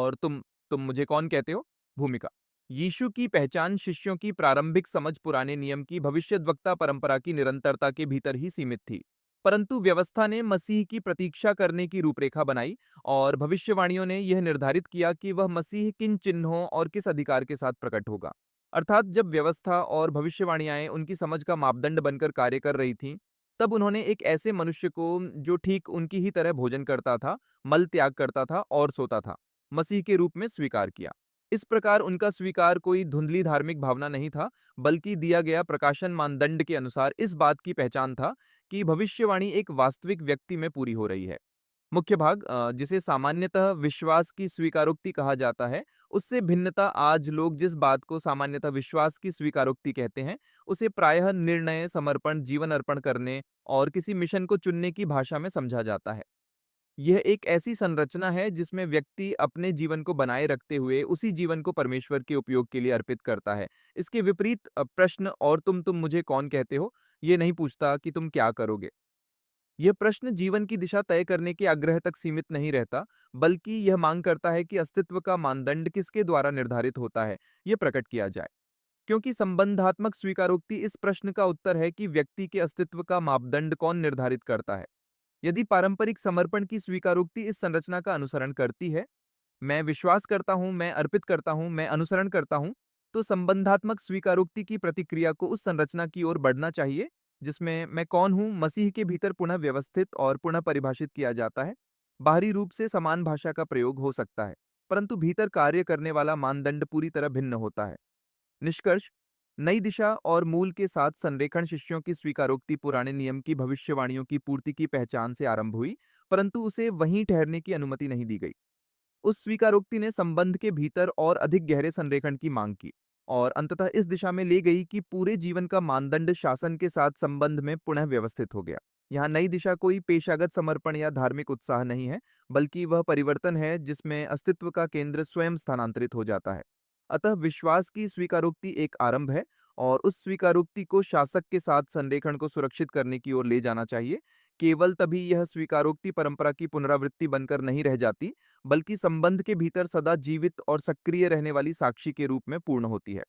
और तुम मुझे कौन कहते हो? भूमिका। यीशु की पहचान शिष्यों की प्रारंभिक समझ पुराने नियम की भविष्यद्वक्ता परंपरा की निरंतरता के भीतर ही सीमित थी। परंतु व्यवस्था ने मसीह की प्रतीक्षा करने की रूपरेखा बनाई और भविष्यवाणियों ने यह निर्धारित किया कि वह मसीह किन चिन्हों और किस अधिकार के साथ प्रकट होगा। अर्थात जब व्यवस्था और भविष्यवाणियां उनकी समझ का मापदंड बनकर कार्य कर रही थीं, तब उन्होंने एक ऐसे मनुष्य को जो ठीक उनकी ही तरह भोजन करता था, मल त्याग करता था और सोता था, मसीह के रूप में स्वीकार किया। इस प्रकार उनका स्वीकार कोई धुंधली धार्मिक भावना नहीं था, बल्कि दिया गया प्रकाशन मानदंड के अनुसार इस बात की पहचान था कि भविष्यवाणी एक वास्तविक व्यक्ति में पूरी हो रही है। मुख्य भाग, जिसे सामान्यतः विश्वास की स्वीकारोक्ति कहा जाता है, उससे भिन्नता आज लोग जिस बात को सामान्यतः विश्वास की स्वीकारोक्ति कहते हैं, उसे प्रायः निर्णय, समर्पण, जीवन अर्पण करने और किसी मिशन को चुनने की भाषा में समझा जाता है। यह एक ऐसी संरचना है जिसमें व्यक्ति अपने जीवन को बनाए रखते हुए उसी जीवन को परमेश्वर के उपयोग के लिए अर्पित करता है। इसके विपरीत प्रश्न और तुम मुझे कौन कहते हो, ये नहीं पूछता कि तुम क्या करोगे। यह प्रश्न जीवन की दिशा तय करने के आग्रह तक सीमित नहीं रहता, बल्कि यह मांग करता है कि अस्तित्व का मानदंड किसके द्वारा निर्धारित होता है, यह प्रकट किया जाए। क्योंकि संबंधात्मक स्वीकारोक्ति इस प्रश्न का उत्तर है कि व्यक्ति के अस्तित्व का मापदंड कौन निर्धारित करता है। यदि पारंपरिक समर्पण की स्वीकारोक्ति इस संरचना का अनुसरण करती है, मैं विश्वास करता हूं, मैं अर्पित करता हूं, मैं अनुसरण करता हूं, तो संबंधात्मक स्वीकारोक्ति की प्रतिक्रिया को उस संरचना की ओर बढ़ना चाहिए जिसमें मैं कौन हूं मसीह के भीतर पुनः व्यवस्थित और पुनः परिभाषित किया जाता है। बाहरी रूप से समान भाषा का प्रयोग हो सकता है, परंतु भीतर कार्य करने वाला मानदंड पूरी तरह भिन्न होता है। निष्कर्ष, नई दिशा और मूल के साथ संरेखण शिष्यों की स्वीकारोक्ति पुराने नियम की भविष्यवाणियों की पूर्ति की पहचान से आरंभ हुई, परंतु उसे वहीं ठहरने की अनुमति नहीं दी गई। उस स्वीकारोक्ति ने संबंध के भीतर और अधिक गहरे संरेखण की मांग की और अंततः इस दिशा में ले गई कि पूरे जीवन का मानदंड शासन के साथ संबंध में पुनः व्यवस्थित हो गया। यहाँ नई दिशा कोई पेशागत समर्पण या धार्मिक उत्साह नहीं है, बल्कि वह परिवर्तन है जिसमें अस्तित्व का केंद्र स्वयं स्थानांतरित हो जाता है। अतः विश्वास की स्वीकारोक्ति एक आरंभ है और उस स्वीकारोक्ति को शासक के साथ संरेखण को सुरक्षित करने की ओर ले जाना चाहिए। केवल तभी यह स्वीकारोक्ति परंपरा की पुनरावृत्ति बनकर नहीं रह जाती, बल्कि संबंध के भीतर सदा जीवित और सक्रिय रहने वाली साक्षी के रूप में पूर्ण होती है।